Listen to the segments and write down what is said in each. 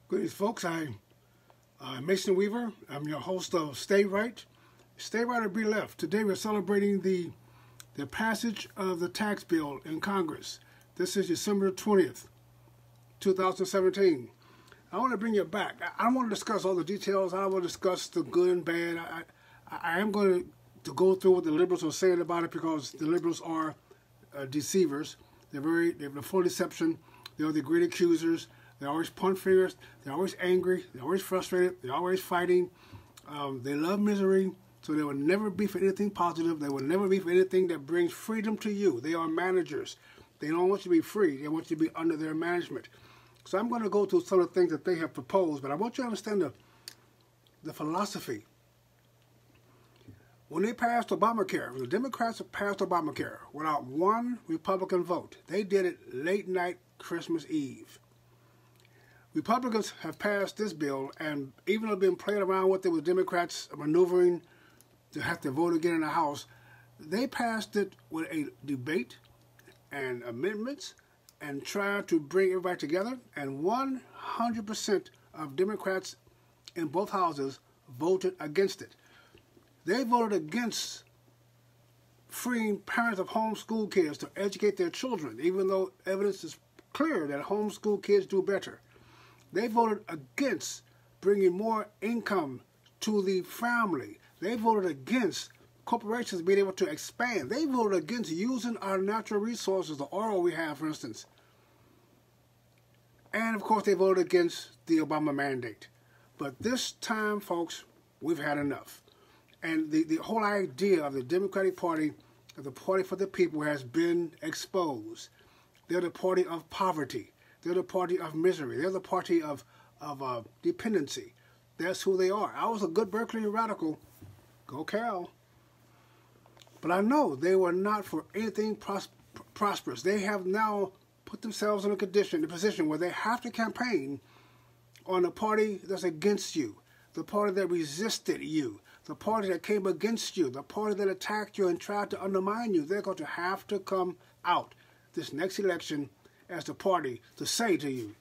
Greetings, folks. I'm Mason Weaver. I'm your host of Stay Right. Stay Right or Be Left. Today we're celebrating the passage of the tax bill in Congress. This is December 20th, 2017. I want to bring you back. I don't want to discuss all the details. I don't want to discuss the good and bad. I am going to go through what the liberals are saying about it because the liberals are deceivers. They're full deception. They're the great accusers. They always point fingers. They're always angry. They're always frustrated. They're always fighting. They love misery, so they will never be for anything positive. They will never be for anything that brings freedom to you. They are managers. They don't want you to be free. They want you to be under their management. So I'm going to go through some of the things that they have proposed, but I want you to understand the philosophy. When they passed Obamacare, when the Democrats passed Obamacare without one Republican vote, they did it late night Christmas Eve. Republicans have passed this bill, and even though they've been playing around with it with Democrats maneuvering to have to vote again in the House, they passed it with a debate and amendments and tried to bring everybody together, and 100% of Democrats in both houses voted against it. They voted against freeing parents of homeschool kids to educate their children, even though evidence is clear that homeschool kids do better. They voted against bringing more income to the family. They voted against corporations being able to expand. They voted against using our natural resources, the oil we have, for instance. And, of course, they voted against the Obama mandate. But this time, folks, we've had enough. And the whole idea of the Democratic Party, of the party for the people, has been exposed. They're the party of poverty. They're the party of misery. They're the party of dependency. That's who they are. I was a good Berkeley radical. Go Cal. But I know they were not for anything prosperous. They have now put themselves in a position where they have to campaign on a party that's against you, the party that resisted you, the party that came against you, the party that attacked you and tried to undermine you. They're going to have to come out this next election as the party to say to you,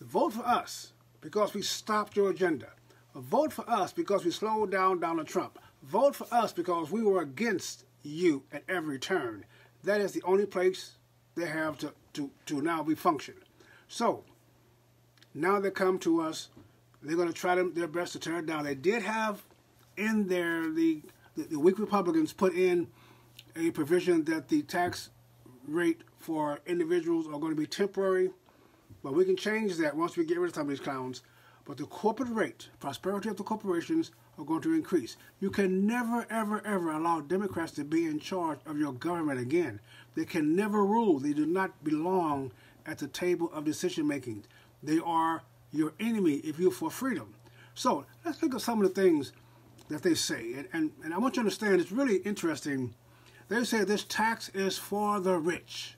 vote for us because we stopped your agenda. Vote for us because we slowed down Donald Trump. Vote for us because we were against you at every turn. That is the only place they have to now be function. So, now they come to us. They're going to try their best to tear it down. They did have in there, the weak Republicans put in a provision that the tax rate for individuals are going to be temporary, but we can change that once we get rid of some of these clowns. But the corporate rate, prosperity of the corporations, are going to increase. You can never, ever, ever allow Democrats to be in charge of your government again. They can never rule. They do not belong at the table of decision making. They are your enemy if you're for freedom. So let's look at some of the things that they say. And I want you to understand, it's really interesting. They say this tax is for the rich.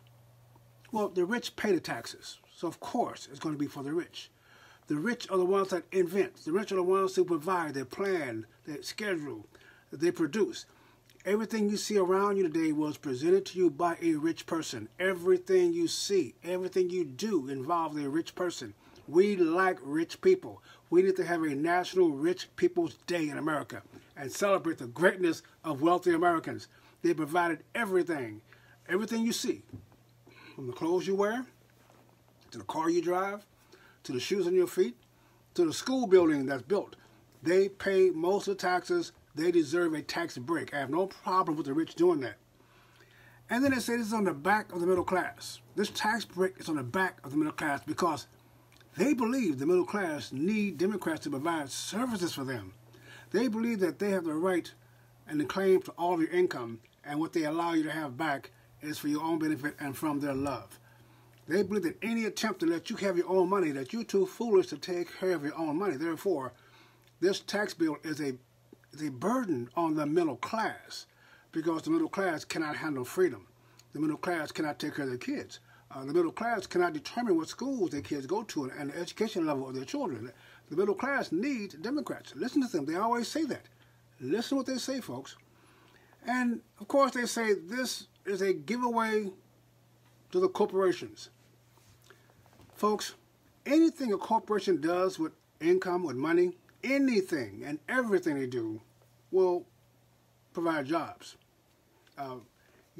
Well, the rich pay the taxes, so of course it's going to be for the rich. The rich are the ones that invent. The rich are the ones who provide, they plan, they schedule, they produce. Everything you see around you today was presented to you by a rich person. Everything you see, everything you do involves a rich person. We like rich people. We need to have a National Rich People's Day in America and celebrate the greatness of wealthy Americans. They provided everything. Everything you see, from the clothes you wear, to the car you drive, to the shoes on your feet, to the school building that's built. They pay most of the taxes. They deserve a tax break. I have no problem with the rich doing that. And then they say this is on the back of the middle class. This tax break is on the back of the middle class because they believe the middle class need Democrats to provide services for them. They believe that they have the right and the claim to all of your income, and what they allow you to have back is for your own benefit and from their love. They believe that any attempt to let you have your own money, that you're too foolish to take care of your own money. Therefore, this tax bill is a burden on the middle class because the middle class cannot handle freedom. The middle class cannot take care of their kids. The middle class cannot determine what schools their kids go to and the education level of their children. The middle class needs Democrats. Listen to them. They always say that. Listen to what they say, folks. And, of course, they say this is a giveaway to the corporations. Folks, Anything a corporation does with income, with money, anything and everything they do will provide jobs.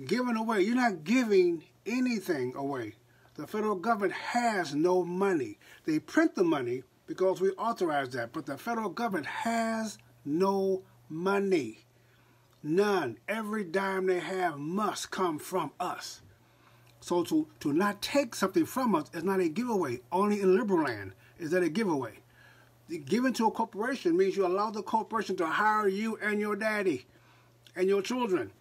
Giving away, you're not giving anything away. The federal government has no money. They print the money because we authorize that, but the federal government has no money. None. Every dime they have must come from us. So to not take something from us is not a giveaway. Only in liberal land is that a giveaway. Giving to a corporation means you allow the corporation to hire you and your daddy and your children.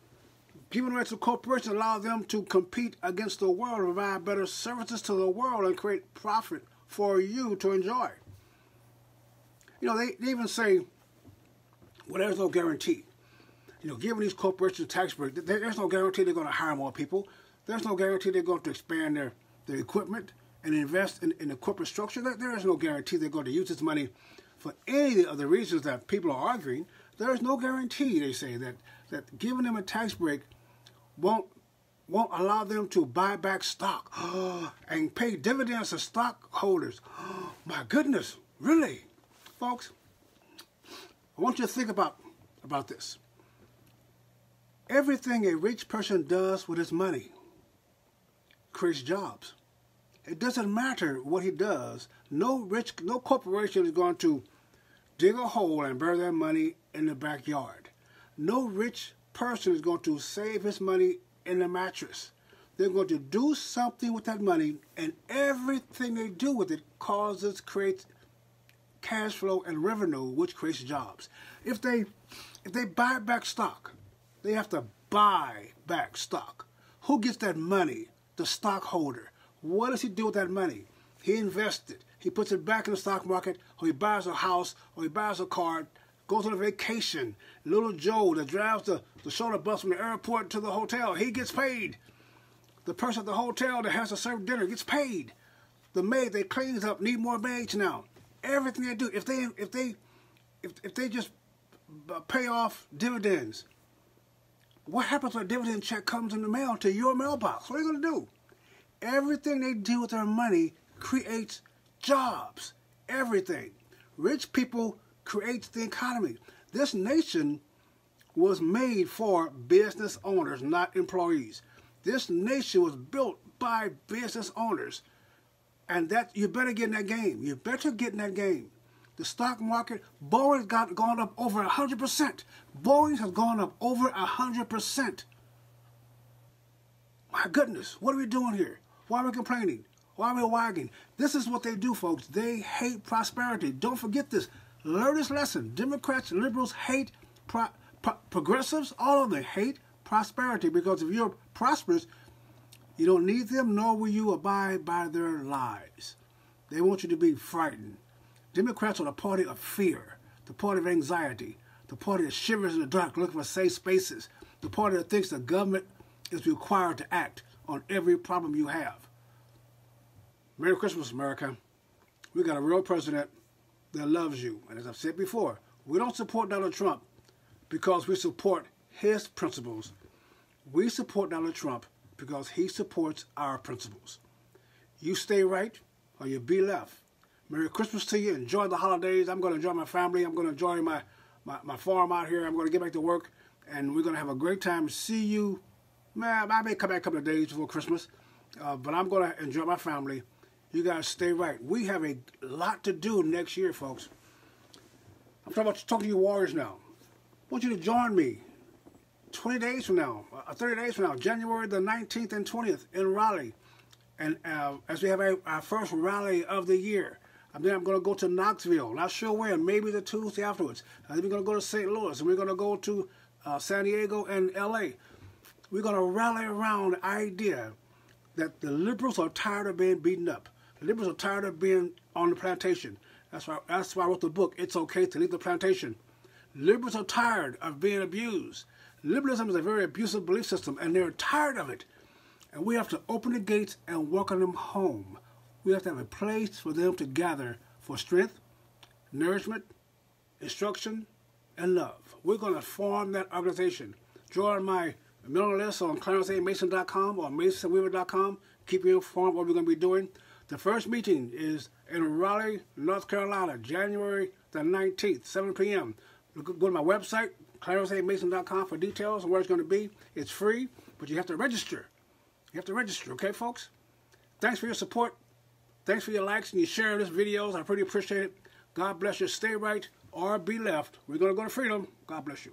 Giving away to a corporation allows them to compete against the world, provide better services to the world, and create profit for you to enjoy. You know, they even say, well, there's no guarantee. You know, giving these corporations tax breaks, there's no guarantee they're going to hire more people. There's no guarantee they're going to expand their equipment and invest in the corporate structure. There is no guarantee they're going to use this money for any of the reasons that people are arguing. There is no guarantee, they say, that giving them a tax break won't allow them to buy back stock and pay dividends to stockholders. My goodness, really? Folks, I want you to think about this. Everything a rich person does with his money creates jobs. It doesn't matter what he does. No corporation is going to dig a hole and bury their money in the backyard. No rich person is going to save his money in the mattress. They're going to do something with that money, and everything they do with it creates cash flow and revenue, which creates jobs. If they buy back stock, they have to buy back stock. Who gets that money? The stockholder. What does he do with that money? He invests it. He puts it back in the stock market, or he buys a house, or he buys a car, goes on a vacation. Little Joe that drives the shuttle bus from the airport to the hotel, he gets paid. The person at the hotel that has to serve dinner gets paid. The maid that cleans up need more maids now. Everything they do, if they just pay off dividends, what happens when a dividend check comes in the mail to your mailbox? What are you going to do? Everything they do with their money creates jobs. Everything. Rich people create the economy. This nation was made for business owners, not employees. This nation was built by business owners. And that you better get in that game. You better get in that game. The stock market, Boeing's gone up over 100%. Boeing has gone up over 100%. My goodness, what are we doing here? Why are we complaining? Why are we wagging? This is what they do, folks. They hate prosperity. Don't forget this. Learn this lesson. Democrats, liberals hate progressives. All of them hate prosperity, because if you're prosperous, you don't need them, nor will you abide by their lies. They want you to be frightened. Democrats are the party of fear, the party of anxiety, the party that shivers in the dark looking for safe spaces, the party that thinks the government is required to act on every problem you have. Merry Christmas, America. We got a real president that loves you. And as I've said before, we don't support Donald Trump because we support his principles. We support Donald Trump because he supports our principles. You stay right or you be left. Merry Christmas to you. Enjoy the holidays. I'm going to enjoy my family. I'm going to enjoy my farm out here. I'm going to get back to work, and we're going to have a great time. See you. Man, I may come back a couple of days before Christmas, but I'm going to enjoy my family. You guys stay right. We have a lot to do next year, folks. I'm talking to you Warriors now. I want you to join me 20 days from now, 30 days from now, January the 19th and 20th in Raleigh. And as we have our first rally of the year. And then I'm going to go to Knoxville. Not sure when. Maybe the Tuesday afterwards. And then we're going to go to St. Louis. And we're going to go to San Diego and L.A. We're going to rally around the idea that the liberals are tired of being beaten up. The liberals are tired of being on the plantation. That's why I wrote the book, It's Okay to Leave the Plantation. Liberals are tired of being abused. Liberalism is a very abusive belief system, and they're tired of it. And we have to open the gates and welcome them home. We have to have a place for them to gather for strength, nourishment, instruction, and love. We're going to form that organization. Join my mailing list on ClarenceAMason.com or MasonWeaver.com. Keep you informed what we're going to be doing. The first meeting is in Raleigh, North Carolina, January the 19th, 7 p.m. Go to my website, clarenceamason.com, for details on where it's going to be. It's free, but you have to register. You have to register, okay, folks? Thanks for your support. Thanks for your likes and your sharing this videos. I pretty appreciate it. God bless you. Stay right or be left. We're going to go to freedom. God bless you.